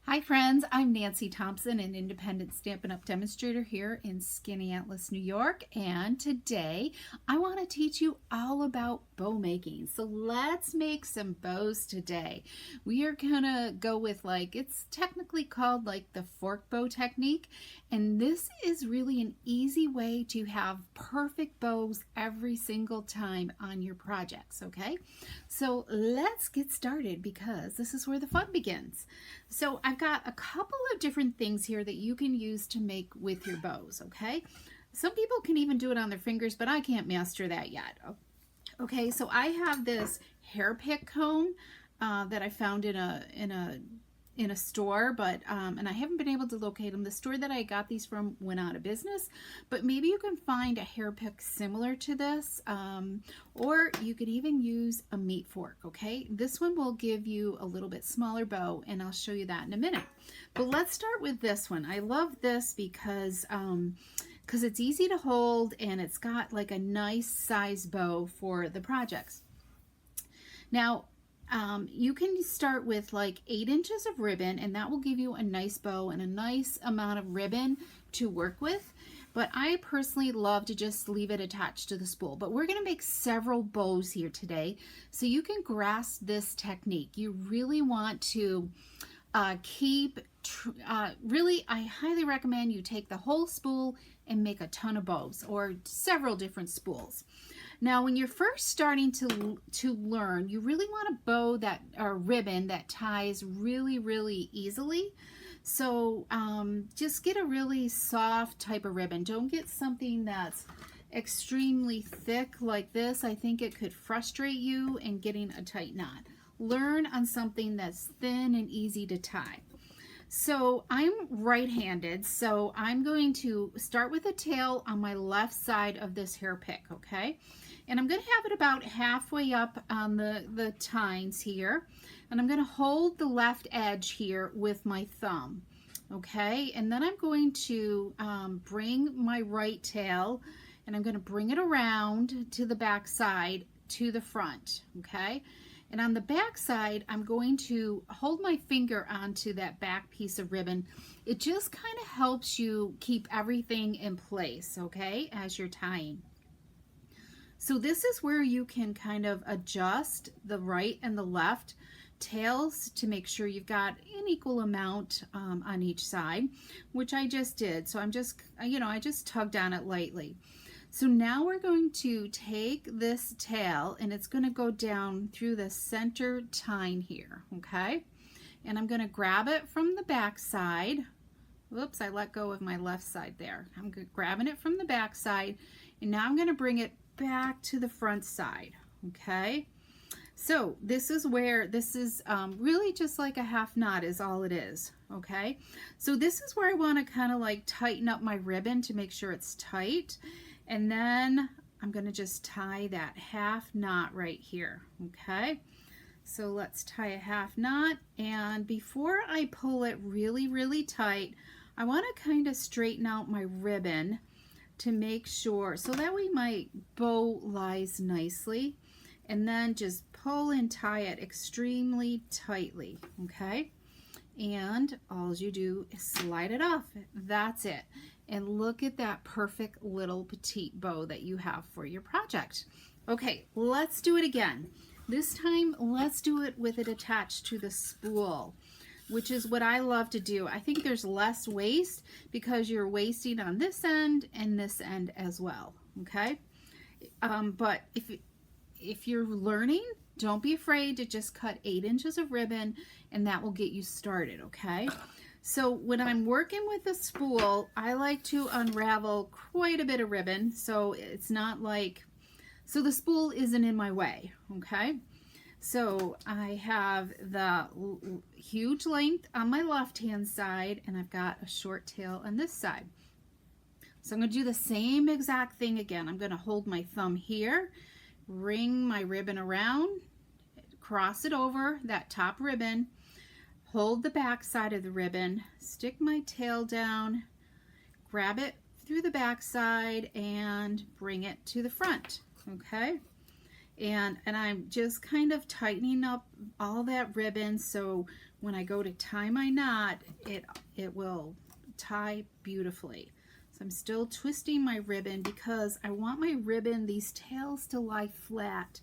Hi friends, I'm Nancy Thompson, an independent Stampin' Up! Demonstrator here in Skaneateles, New York, and today I want to teach you all about bow making. So let's make some bows today. We are gonna go with it's technically called the fork bow technique, and this is really an easy way to have perfect bows every single time on your projects, okay? So let's get started because this is where the fun begins. So I've got a couple of different things here that you can use to make with your bows, okay? Some people can even do it on their fingers, but I can't master that yet. Okay, so I have this hair pick cone that I found in a store, but and I haven't been able to locate them. The store that I got these from went out of business, but maybe you can find a hair pick similar to this, or you could even use a meat fork. Okay, this one will give you a little bit smaller bow, and I'll show you that in a minute. But let's start with this one. I love this because it's easy to hold and it's got like a nice size bow for the projects. Now, you can start with like 8 inches of ribbon, and that will give you a nice bow and a nice amount of ribbon to work with. But I personally love to just leave it attached to the spool. But we're going to make several bows here today, so you can grasp this technique. You really want to really, I highly recommend you take the whole spool and make a ton of bows, or several different spools. Now, when you're first starting to learn, you really want a bow or ribbon that ties really, really easily. So just get a really soft type of ribbon. Don't get something that's extremely thick like this. I think it could frustrate you in getting a tight knot. Learn on something that's thin and easy to tie. So I'm right-handed, so I'm going to start with the tail on my left side of this hair pick, okay? And I'm going to have it about halfway up on the tines here, and I'm going to hold the left edge here with my thumb, okay? And then I'm going to bring my right tail, and I'm going to bring it around to the back side to the front, okay? And on the back side, I'm going to hold my finger onto that back piece of ribbon. It just kind of helps you keep everything in place, okay, as you're tying. So this is where you can kind of adjust the right and the left tails to make sure you've got an equal amount on each side, which I just did. So I'm just, I just tugged on it lightly. So now we're going to take this tail, and it's going to go down through the center tine here, okay? And I'm going to grab it from the back side. Whoops, I let go of my left side there. I'm grabbing it from the back side, and now I'm going to bring it back to the front side, okay? So this is where, this is really just like a half knot is all it is, okay? So this is where I want to kind of like tighten up my ribbon to make sure it's tight. And then I'm going to just tie that half knot right here, okay? So let's tie a half knot, and before I pull it really, really tight, I want to kind of straighten out my ribbon to make sure, so that way my bow lies nicely, and then just pull and tie it extremely tightly, okay? And all you do is slide it off. That's it. And look at that perfect little petite bow that you have for your project. Okay, let's do it again. This time, let's do it with it attached to the spool, which is what I love to do. I think there's less waste because you're wasting on this end and this end as well, okay? But if you're learning, don't be afraid to just cut 8 inches of ribbon, and that will get you started, okay? So when I'm working with the spool, I like to unravel quite a bit of ribbon, so it's not like, so the spool isn't in my way, okay? So I have the huge length on my left-hand side, and I've got a short tail on this side. So I'm going to do the same exact thing again. I'm going to hold my thumb here, ring my ribbon around, cross it over that top ribbon, hold the back side of the ribbon, stick my tail down, grab it through the back side, and bring it to the front, okay? And I'm just kind of tightening up all that ribbon so when I go to tie my knot, it will tie beautifully. So I'm still twisting my ribbon because I want my ribbon, these tails, to lie flat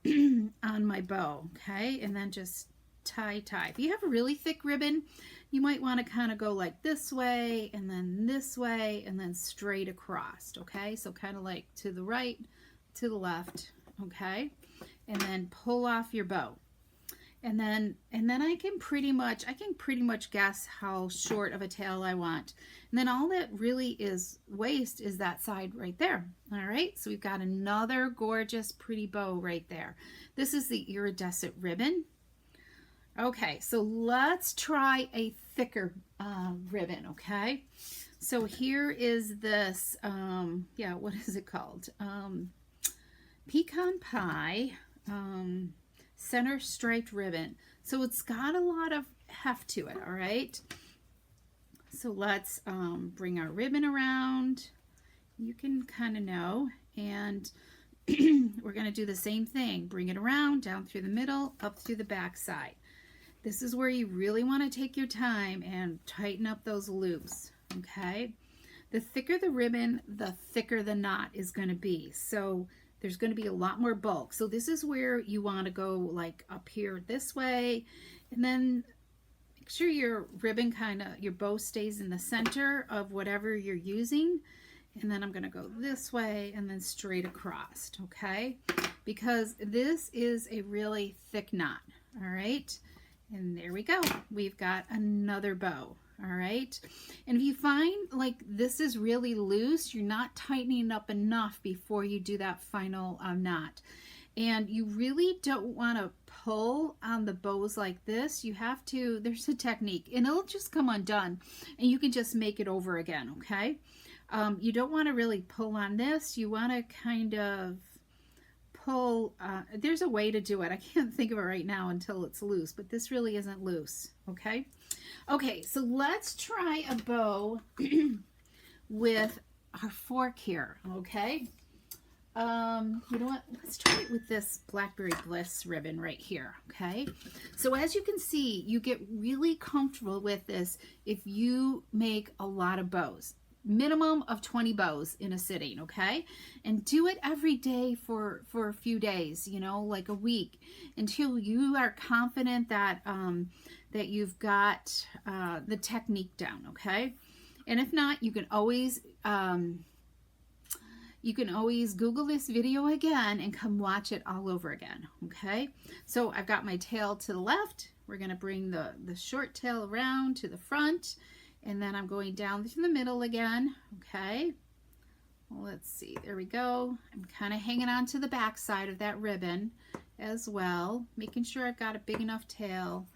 on my bow, okay? And then just tie. If you have a really thick ribbon, you might want to kind of go like this way and then straight across, okay? So kind of like to the right, to the left, okay? And then pull off your bow. And then I can pretty much guess how short of a tail I want. And then all that really is waste is that side right there. All right, so we've got another gorgeous pretty bow right there. This is the iridescent ribbon. Okay, so let's try a thicker ribbon, okay? So here is this, what is it called? Pecan Pie center striped ribbon. So it's got a lot of heft to it, all right? So let's bring our ribbon around. You can kind of know, and we're going to do the same thing. Bring it around, down through the middle, up through the back side. This is where you really want to take your time and tighten up those loops, okay? The thicker the ribbon, the thicker the knot is going to be. So there's going to be a lot more bulk. So this is where you want to go like up here this way, and then make sure your ribbon your bow stays in the center of whatever you're using. And then I'm going to go this way and then straight across, okay? Because this is a really thick knot, all right? And there we go. We've got another bow. All right. And if you find like this is really loose, you're not tightening up enough before you do that final knot. And you really don't want to pull on the bows like this. You have to, there's a technique and it'll just come undone and you can just make it over again. Okay. You don't want to really pull on this. You want to kind of pull, there's a way to do it. I can't think of it right now until it's loose, but this really isn't loose. Okay. Okay, so let's try a bow with our fork here, okay? You know what? Let's try it with this Blackberry Bliss ribbon right here, okay? So as you can see, you get really comfortable with this if you make a lot of bows. Minimum of 20 bows in a sitting, okay? And do it every day for a few days, you know, like a week, until you are confident that that you've got the technique down, okay? And if not, you can always Google this video again and come watch it all over again, okay? So I've got my tail to the left. We're going to bring the short tail around to the front. And then I'm going down through the middle again, okay? Well, let's see, there we go. I'm kind of hanging on to the back side of that ribbon as well, making sure I've got a big enough tail,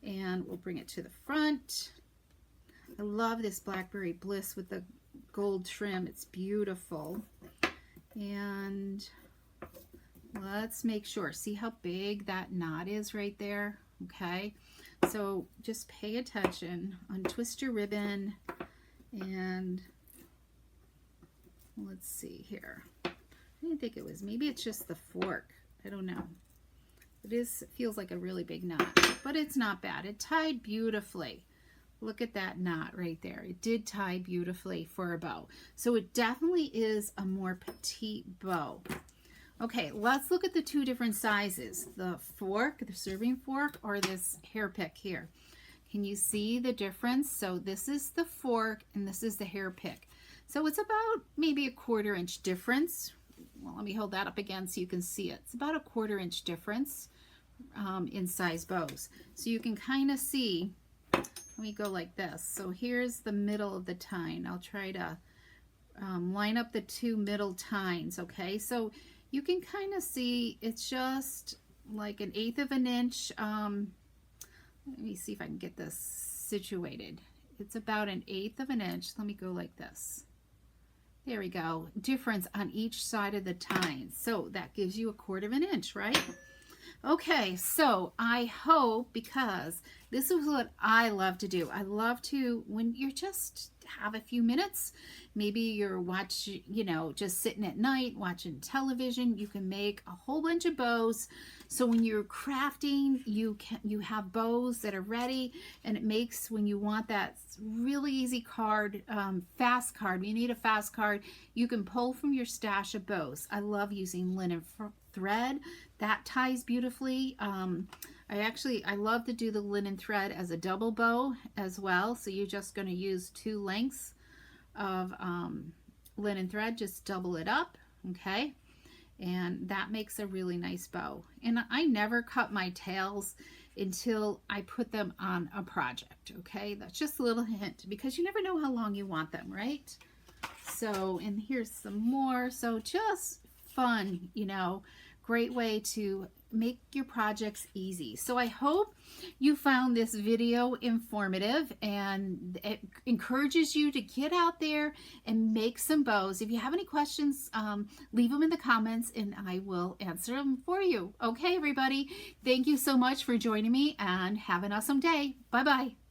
and we'll bring it to the front. I love this Blackberry Bliss with the gold trim. It's beautiful. And let's make sure, see how big that knot is right there, okay? So just pay attention, untwist your ribbon, and let's see here. I didn't think it was, maybe it's just the fork. I don't know. It feels like a really big knot, but it's not bad. It tied beautifully. Look at that knot right there. It did tie beautifully for a bow. So it definitely is a more petite bow. Okay, let's look at the two different sizes, the fork, the serving fork, or this hair pick here. Can you see the difference? So this is the fork and this is the hair pick. So it's about maybe a 1/4 inch difference. Well, let me hold that up again so you can see it. It's about a 1/4 inch difference in size bows. So you can kind of see, let me go like this. So here's the middle of the tine. I'll try to line up the two middle tines, okay? So you can kind of see it's just like 1/8 of an inch. Let me see if I can get this situated. It's about 1/8 of an inch. Let me go like this. There we go. Difference on each side of the tine. So that gives you a 1/4 of an inch, right? Okay, so I hope, because this is what I love to do. I love to, when you're just have a few minutes. Maybe you're just sitting at night watching television. You can make a whole bunch of bows. So when you're crafting, you have bows that are ready, and it makes, when you want that really easy card, fast card, when you need a fast card, you can pull from your stash of bows. I love using linen thread. That ties beautifully. I love to do the linen thread as a double bow as well. So you're just going to use 2 lengths of linen thread, just double it up, okay? And that makes a really nice bow. And I never cut my tails until I put them on a project, okay? That's just a little hint, because you never know how long you want them, right? So, and here's some more. So just fun, great way to make your projects easy. So I hope you found this video informative, and it encourages you to get out there and make some bows. If you have any questions, leave them in the comments and I will answer them for you. Okay, everybody, thank you so much for joining me, and have an awesome day. Bye-bye.